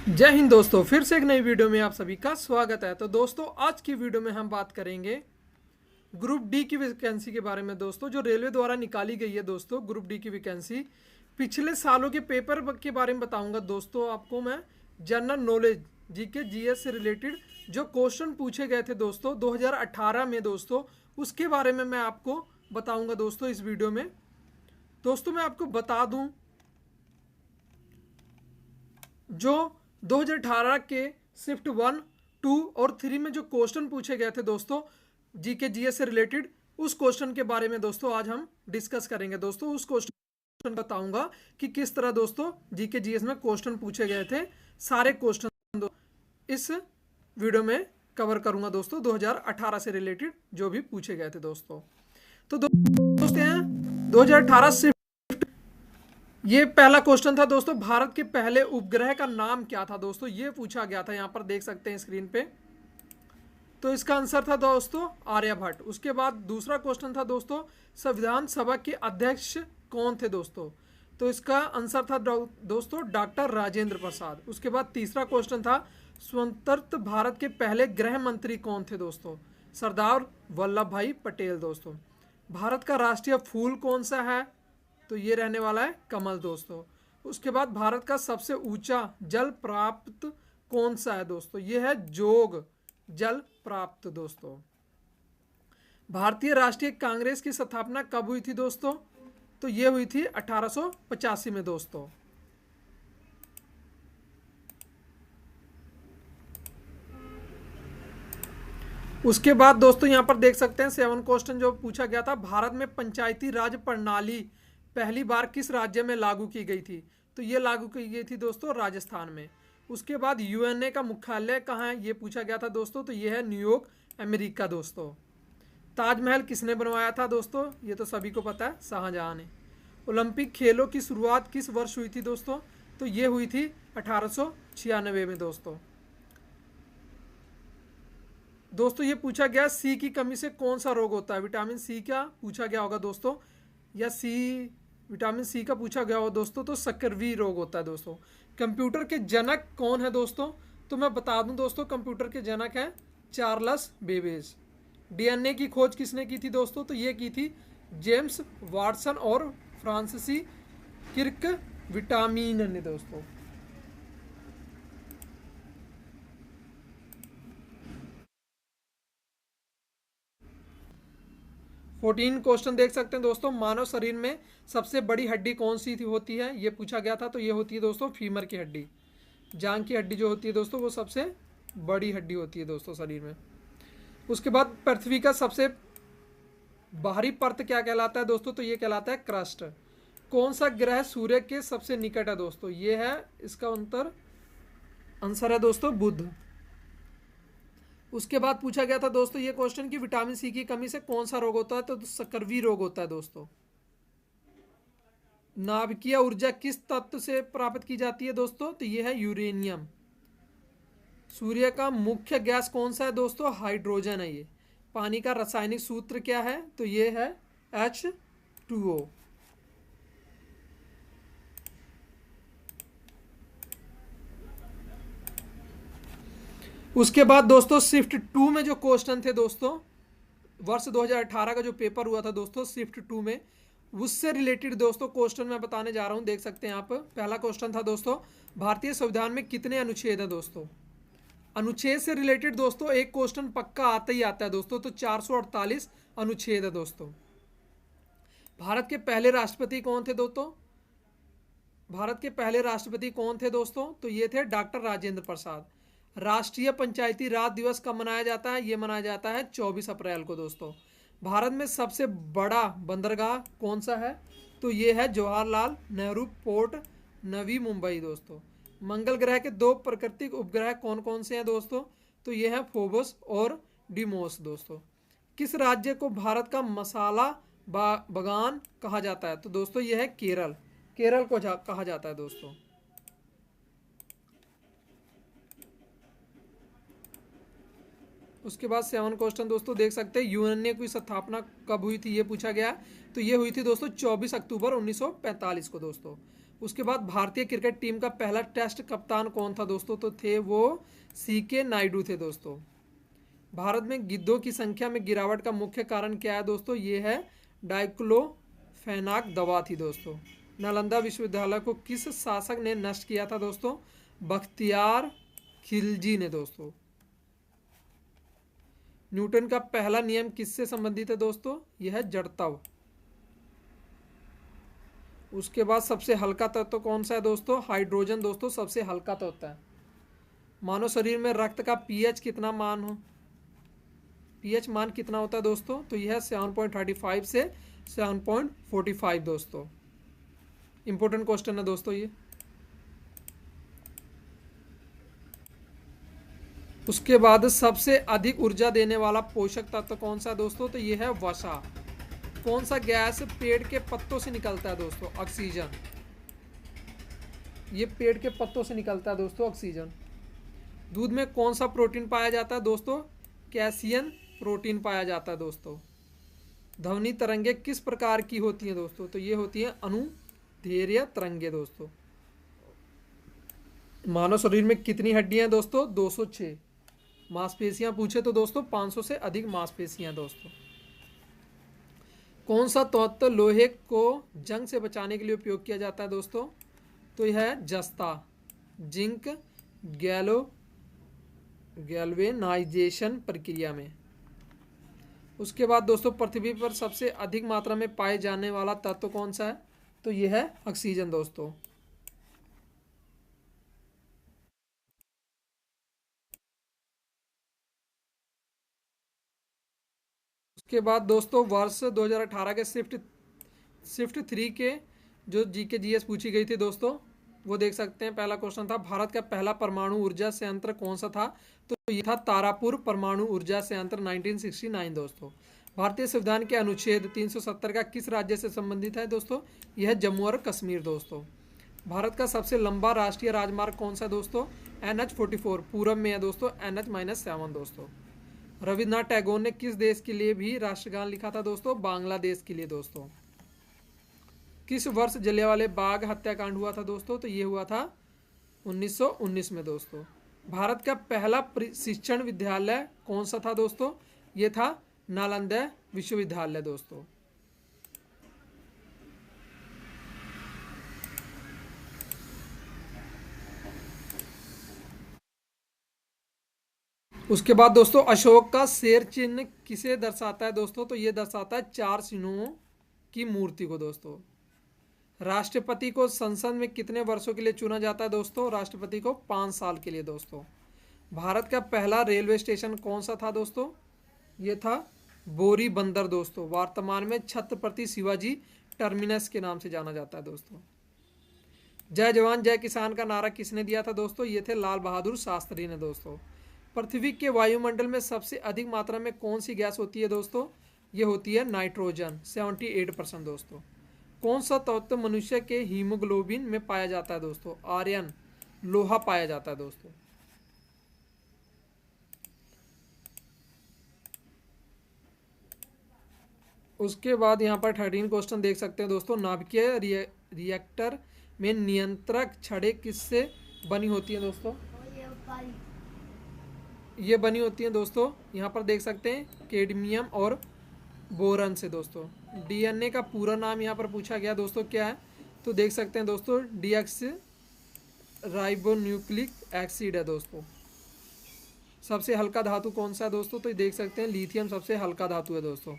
जय हिंद दोस्तों, फिर से एक नई वीडियो में आप सभी का स्वागत है। तो दोस्तों, आज की वीडियो में हम बात करेंगे ग्रुप डी की वैकेंसी के बारे में। दोस्तों, जो रेलवे द्वारा निकाली गई है दोस्तों ग्रुप डी की वैकेंसी, पिछले सालों के पेपर के बारे में बताऊंगा दोस्तों आपको मैं। जनरल नॉलेज जीके जीएस से रिलेटेड जो क्वेश्चन पूछे गए थे दोस्तों 2018 में दोस्तों, उसके बारे में मैं आपको बताऊंगा दोस्तों इस वीडियो में। दोस्तों, मैं आपको बता दूं जो 2018 के शिफ्ट 1, 2 और 3 में जो क्वेश्चन पूछे गए थे दोस्तों जीके जीएस से रिलेटेड, उस क्वेश्चन के बारे में दोस्तों आज हम डिस्कस करेंगे। दोस्तों, उस क्वेश्चन बताऊंगा कि किस तरह दोस्तों जीके जीएस में क्वेश्चन पूछे गए थे। सारे क्वेश्चन इस वीडियो में कवर करूंगा दोस्तों 2018 से रिलेटेड जो भी पूछे गए थे दोस्तों। तो दोस्तों 2018 से ये पहला क्वेश्चन था दोस्तों, भारत के पहले उपग्रह का नाम क्या था दोस्तों, ये पूछा गया था। यहाँ पर देख सकते हैं स्क्रीन पे। तो इसका आंसर था दोस्तों आर्यभट्ट। उसके बाद दूसरा क्वेश्चन था दोस्तों, संविधान सभा के अध्यक्ष कौन थे दोस्तों, तो इसका आंसर था दोस्तों डॉक्टर राजेंद्र प्रसाद। उसके बाद तीसरा क्वेश्चन था, स्वतंत्र भारत के पहले गृह मंत्री कौन थे दोस्तों, सरदार वल्लभ भाई पटेल दोस्तों। भारत का राष्ट्रीय फूल कौन सा है, तो ये रहने वाला है कमल दोस्तों। उसके बाद भारत का सबसे ऊंचा जल प्राप्त कौन सा है दोस्तों, ये है जोग जल प्राप्त दोस्तों। भारतीय राष्ट्रीय कांग्रेस की स्थापना कब हुई थी दोस्तों, तो ये हुई थी 1885 में दोस्तों। उसके बाद दोस्तों यहाँ पर देख सकते हैं 7 क्वेश्चन जो पूछा गया था, भारत में पंचायती राज प्रणाली पहली बार किस राज्य में लागू की गई थी, तो ये लागू की गई थी दोस्तों राजस्थान में। उसके बाद यूएनए का मुख्यालय कहाँ है, ये पूछा गया था दोस्तों, तो ये है न्यूयॉर्क अमेरिका दोस्तों। ताजमहल किसने बनवाया था दोस्तों, ये तो सभी को पता है, शाहजहां ने। ओलंपिक खेलों की शुरुआत किस वर्ष हुई थी दोस्तों, तो ये हुई थी 1896 में दोस्तों। दोस्तों, ये पूछा गया सी की कमी से कौन सा रोग होता है, विटामिन सी का पूछा गया होगा दोस्तों, या विटामिन सी का पूछा गया हो दोस्तों, तो सक्करवी रोग होता है दोस्तों। कंप्यूटर के जनक कौन है दोस्तों, तो मैं बता दूं दोस्तों, कंप्यूटर के जनक हैं चार्ल्स बेबेज। डीएनए की खोज किसने की थी दोस्तों, तो ये की थी जेम्स वाटसन और फ्रांसीसी किर्क विटामिन ने दोस्तों। फोर्टीन क्वेश्चन देख सकते हैं दोस्तों, मानव शरीर में सबसे बड़ी हड्डी कौन सी होती है, ये पूछा गया था, तो ये होती है दोस्तों फीमर की हड्डी। जांघ की हड्डी जो होती है दोस्तों वो सबसे बड़ी हड्डी होती है दोस्तों शरीर में। उसके बाद पृथ्वी का सबसे बाहरी परत क्या कहलाता है दोस्तों, तो ये कहलाता है क्रस्ट। कौन सा ग्रह सूर्य के सबसे निकट है दोस्तों, ये है इसका आंसर है दोस्तों बुध। उसके बाद पूछा गया था दोस्तों ये क्वेश्चन कि विटामिन सी की कमी से कौन सा रोग होता है, तो सक्करवी रोग होता है दोस्तों। नाभिकीय ऊर्जा किस तत्व से प्राप्त की जाती है दोस्तों, तो ये है यूरेनियम। सूर्य का मुख्य गैस कौन सा है दोस्तों, हाइड्रोजन है ये। पानी का रासायनिक सूत्र क्या है, तो ये है H2O। उसके बाद दोस्तों शिफ्ट 2 में जो क्वेश्चन थे दोस्तों, वर्ष 2018 का जो पेपर हुआ था दोस्तों शिफ्ट 2 में, उससे रिलेटेड दोस्तों क्वेश्चन मैं बताने जा रहा हूं। देख सकते हैं आप, पहला क्वेश्चन था दोस्तों, भारतीय संविधान में कितने अनुच्छेद हैं दोस्तों। अनुच्छेद से रिलेटेड दोस्तों एक क्वेश्चन पक्का आता ही आता है दोस्तों, तो 448 अनुच्छेद है दोस्तों। भारत के पहले राष्ट्रपति कौन थे दोस्तों, भारत के पहले राष्ट्रपति कौन थे दोस्तों, तो ये थे डॉक्टर राजेंद्र प्रसाद। राष्ट्रीय पंचायती राज दिवस कब मनाया जाता है, ये मनाया जाता है 24 अप्रैल को दोस्तों। भारत में सबसे बड़ा बंदरगाह कौन सा है, तो ये है जवाहरलाल नेहरू पोर्ट नवी मुंबई दोस्तों। मंगल ग्रह के 2 प्राकृतिक उपग्रह कौन कौन से हैं दोस्तों, तो ये हैं फोबस और डिमोस दोस्तों। किस राज्य को भारत का मसाला बागान कहा जाता है, तो दोस्तों ये है केरल, केरल को कहा जाता है दोस्तों। उसके बाद 7 क्वेश्चन दोस्तों देख सकते हैं, यूएनए की स्थापना कब हुई थी, ये पूछा गया, तो ये हुई थी दोस्तों 24 अक्टूबर 1945 को दोस्तों। उसके बाद भारतीय क्रिकेट टीम का पहला टेस्ट कप्तान कौन था दोस्तों? तो थे वो CK नायडू थे दोस्तों। भारत में गिद्धों की संख्या में गिरावट का मुख्य कारण क्या है दोस्तों? ये है डाइक्लोफेनाक दवा थी दोस्तों। नालंदा विश्वविद्यालय को किस शासक ने नष्ट किया था दोस्तों? बख्तियार खिलजी ने दोस्तों। न्यूटन का पहला नियम किससे संबंधित है दोस्तों? यह है जड़त्व। उसके बाद सबसे हल्का तत्व कौन सा है दोस्तों? हाइड्रोजन दोस्तों सबसे हल्का तत्व है। मानव शरीर में रक्त का पीएच कितना मान हो? पीएच मान कितना होता है दोस्तों? तो यह 7.35 से 7.45 दोस्तों। इंपॉर्टेंट क्वेश्चन है दोस्तों ये। उसके बाद सबसे अधिक ऊर्जा देने वाला पोषक तत्व कौन सा है दोस्तों? तो यह है वसा। कौन सा गैस पेड़ के पत्तों से निकलता है दोस्तों? ऑक्सीजन। ये पेड़ के पत्तों से निकलता है दोस्तों ऑक्सीजन। दूध में कौन सा प्रोटीन पाया जाता है दोस्तों? कैसियन प्रोटीन पाया जाता है दोस्तों। ध्वनि तरंगे किस प्रकार की होती हैं दोस्तों? तो ये होती है अनुदैर्घ्य तरंगे दोस्तों। मानव शरीर में कितनी हड्डियां हैं दोस्तों? 206। मांसपेशियां पूछे तो दोस्तों 500 से अधिक मांसपेशियां दोस्तों। कौन सा तत्व लोहे को जंग से बचाने के लिए उपयोग किया जाता है दोस्तों? तो यह है जस्ता। जिंक गैल्वेनाइजेशन प्रक्रिया में। उसके बाद दोस्तों पृथ्वी पर सबसे अधिक मात्रा में पाए जाने वाला तत्व कौन सा है? तो यह है ऑक्सीजन दोस्तों। उसके बाद दोस्तों वर्ष 2018 के शिफ्ट 3 के जो जीके जीएस पूछी गई थी दोस्तों, वो देख सकते हैं। पहला क्वेश्चन था भारत का पहला परमाणु ऊर्जा संयंत्र कौन सा था? तो ये था तारापुर परमाणु ऊर्जा संयंत्र 1969 दोस्तों। भारतीय संविधान के अनुच्छेद 370 का किस राज्य से संबंधित है दोस्तों? यह है जम्मू और कश्मीर दोस्तों। भारत का सबसे लंबा राष्ट्रीय राजमार्ग कौन सा दोस्तों? NH44 पूरब में है दोस्तों, NH-7 दोस्तों। रविन्द्रनाथ टैगोर ने किस देश के लिए भी राष्ट्रगान लिखा था दोस्तों? बांग्लादेश के लिए दोस्तों। किस वर्ष जलियांवाला बाग हत्याकांड हुआ था दोस्तों? तो ये हुआ था 1919 में दोस्तों। भारत का पहला प्रशिक्षण विद्यालय कौन सा था दोस्तों? ये था नालंदा विश्वविद्यालय दोस्तों। उसके बाद दोस्तों अशोक का शेर चिन्ह किसे दर्शाता है दोस्तों? तो ये दर्शाता है 4 सिंहों की मूर्ति को दोस्तों। राष्ट्रपति को संसद में कितने वर्षों के लिए चुना जाता है दोस्तों? राष्ट्रपति को 5 साल के लिए दोस्तों। भारत का पहला रेलवे स्टेशन कौन सा था दोस्तों? ये था बोरी बंदर दोस्तों। वर्तमान में छत्रपति शिवाजी टर्मिनस के नाम से जाना जाता है दोस्तों। जय जवान जय किसान का नारा किसने दिया था दोस्तों? ये थे लाल बहादुर शास्त्री ने दोस्तों। पृथ्वी के वायुमंडल में सबसे अधिक मात्रा में कौन सी गैस होती है दोस्तों? ये होती है नाइट्रोजन 78% दोस्तों। कौन सा तत्व मनुष्य के हीमोग्लोबिन में पाया जाता है दोस्तों? आयरन लोहा पाया जाता है दोस्तों। उसके बाद यहाँ पर 13 क्वेश्चन देख सकते हैं दोस्तों। नाभिकीय रिएक्टर में नियंत्रक छड़ें किससे बनी होती है दोस्तों? ये बनी होती हैं दोस्तों, यहाँ पर देख सकते हैं कैडमियम और बोरन से दोस्तों। डीएनए का पूरा नाम यहाँ पर पूछा गया दोस्तों क्या है? तो देख सकते हैं दोस्तों डीएक्स राइबोन्यूक्लिक एसिड है दोस्तों। सबसे हल्का धातु कौन सा है दोस्तों? तो देख सकते हैं लिथियम सबसे हल्का धातु है दोस्तों।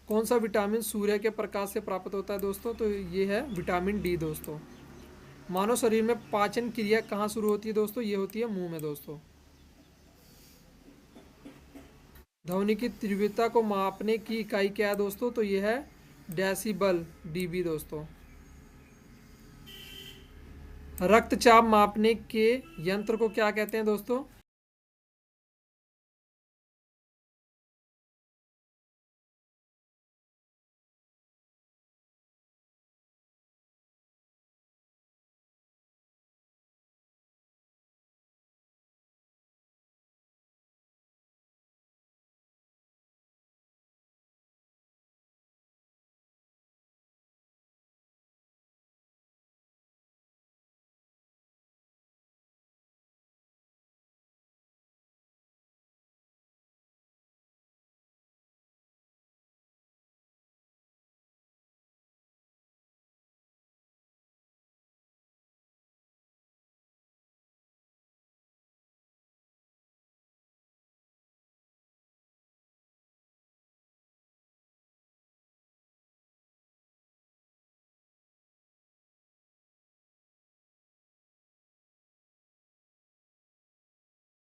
कौन सा विटामिन सूर्य के प्रकाश से प्राप्त होता है दोस्तों? तो ये है विटामिन डी दोस्तों। मानव शरीर में पाचन क्रिया कहाँ शुरू होती है दोस्तों? ये होती है मुंह में दोस्तों। ध्वनि की तीव्रता को मापने की इकाई क्या है दोस्तों? तो यह है डेसिबल डीबी दोस्तों। रक्तचाप मापने के यंत्र को क्या कहते हैं दोस्तों?